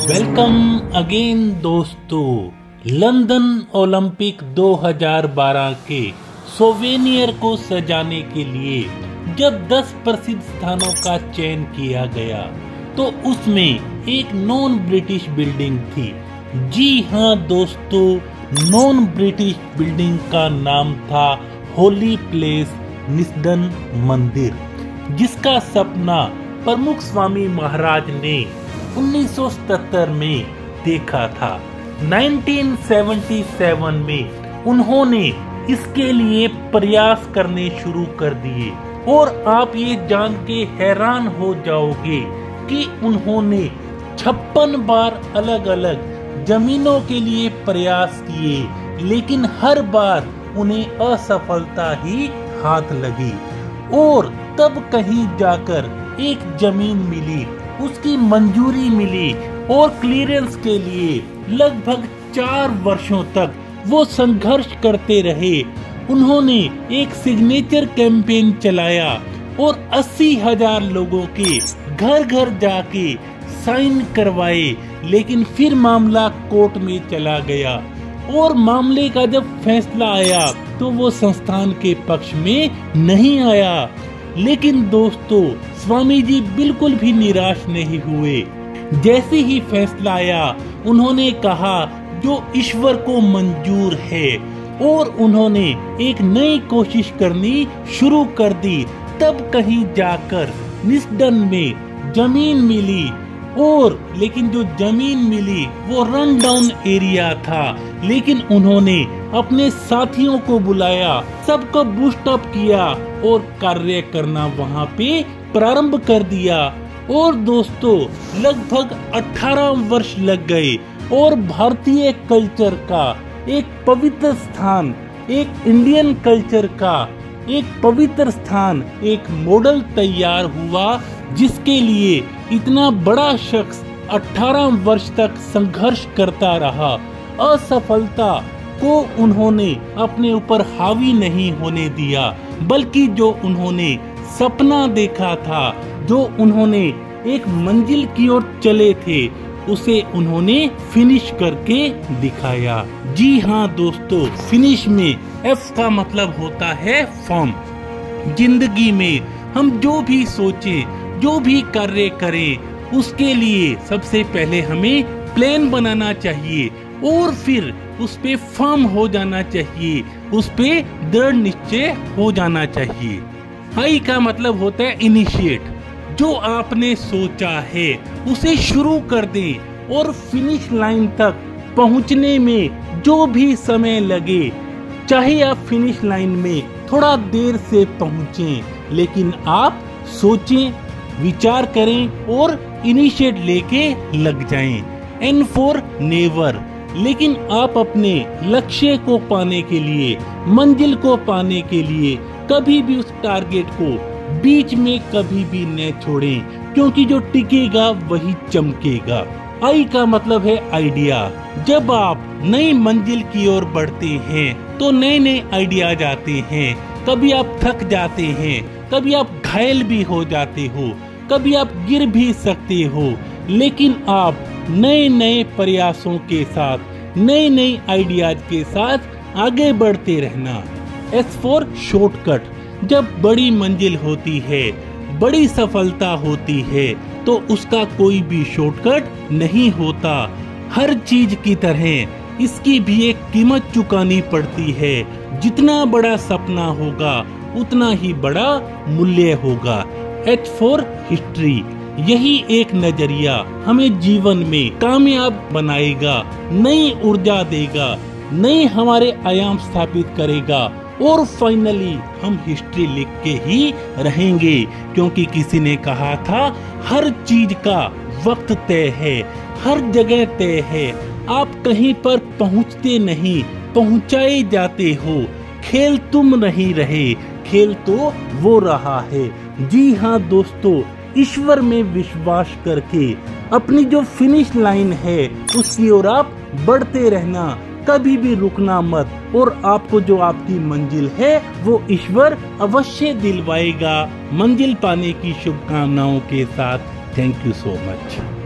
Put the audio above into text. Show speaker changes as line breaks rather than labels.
Welcome again दोस्तों। London Olympic 2012 के souvenir को सजाने के लिए जब 10 प्रसिद्ध स्थानों का चयन किया गया तो उसमें एक नॉन ब्रिटिश बिल्डिंग थी। जी हाँ दोस्तों, नॉन ब्रिटिश बिल्डिंग का नाम था होली प्लेस निस्डन मंदिर, जिसका सपना प्रमुख स्वामी महाराज ने 1977 में देखा था। 1977 में उन्होंने इसके लिए प्रयास करने शुरू कर दिए और आप ये जान के हैरान हो जाओगे कि उन्होंने 56 बार अलग अलग जमीनों के लिए प्रयास किए, लेकिन हर बार उन्हें असफलता ही हाथ लगी। और तब कहीं जाकर एक जमीन मिली, उसकी मंजूरी मिली और क्लियरेंस के लिए लगभग 4 वर्षों तक वो संघर्ष करते रहे। उन्होंने एक सिग्नेचर कैंपेन चलाया और 80,000 लोगों के घर घर जाके साइन करवाए, लेकिन फिर मामला कोर्ट में चला गया और मामले का जब फैसला आया तो वो संस्थान के पक्ष में नहीं आया। लेकिन दोस्तों, स्वामी जी बिल्कुल भी निराश नहीं हुए। जैसे ही फैसला आया उन्होंने कहा जो ईश्वर को मंजूर है, और उन्होंने एक नई कोशिश करनी शुरू कर दी। तब कहीं जाकर निस्डन में जमीन मिली, और लेकिन जो जमीन मिली वो रन डाउन एरिया था, लेकिन उन्होंने अपने साथियों को बुलाया, सबको बूस्ट अप किया और कार्य करना वहां पे प्रारंभ कर दिया। और दोस्तों, लगभग 18 वर्ष लग गए और भारतीय कल्चर का एक पवित्र स्थान, एक इंडियन कल्चर का एक पवित्र स्थान, एक मॉडल तैयार हुआ, जिसके लिए इतना बड़ा शख्स 18 वर्ष तक संघर्ष करता रहा। असफलता को उन्होंने अपने ऊपर हावी नहीं होने दिया, बल्कि जो उन्होंने सपना देखा था, जो उन्होंने एक मंजिल की ओर चले थे, उसे उन्होंने फिनिश करके दिखाया। जी हाँ दोस्तों, फिनिश में F का मतलब होता है फॉर्म। जिंदगी में हम जो भी सोचें, जो भी कार्य करें, उसके लिए सबसे पहले हमें प्लान बनाना चाहिए और फिर उस पे फर्म हो जाना चाहिए, उस पे दृढ़ निश्चय हो जाना चाहिए। I का मतलब होता है इनिशिएट। जो आपने सोचा है उसे शुरू कर दें और फिनिश लाइन तक पहुंचने में जो भी समय लगे, चाहे आप फिनिश लाइन में थोड़ा देर से पहुंचें, लेकिन आप सोचें, विचार करें और इनिशिएट लेके लग जाएं। N for never. लेकिन आप अपने लक्ष्य को पाने के लिए, मंजिल को पाने के लिए कभी भी उस टारगेट को बीच में कभी भी न छोड़ें, क्योंकि जो टिकेगा वही चमकेगा। I का मतलब है आइडिया। जब आप नई मंजिल की ओर बढ़ते हैं तो नए नए आइडियाज आते हैं। कभी आप थक जाते हैं, कभी आप घायल भी हो जाते हो, कभी आप गिर भी सकते हो, लेकिन आप नए नए प्रयासों के साथ, नए नए आइडियाज के साथ आगे बढ़ते रहना। S for shortcut. जब बड़ी मंजिल होती है, बड़ी सफलता होती है, तो उसका कोई भी शॉर्टकट नहीं होता। हर चीज की तरह इसकी भी एक कीमत चुकानी पड़ती है। जितना बड़ा सपना होगा उतना ही बड़ा मूल्य होगा। H for history. यही एक नजरिया हमें जीवन में कामयाब बनाएगा, नई ऊर्जा देगा, नए हमारे आयाम स्थापित करेगा, और फाइनली हम हिस्ट्री लिख के ही रहेंगे, क्योंकि किसी ने कहा था हर चीज का वक्त तय है, हर जगह तय है। आप कहीं पर पहुंचते नहीं, पहुंचाए जाते हो। खेल तुम नहीं रहे, खेल तो वो रहा है। जी हाँ दोस्तों, ईश्वर में विश्वास करके अपनी जो फिनिश लाइन है उसकी ओर आप बढ़ते रहना, कभी भी रुकना मत, और आपको जो आपकी मंजिल है वो ईश्वर अवश्य दिलवाएगा। मंजिल पाने की शुभकामनाओं के साथ, थैंक यू सो मच।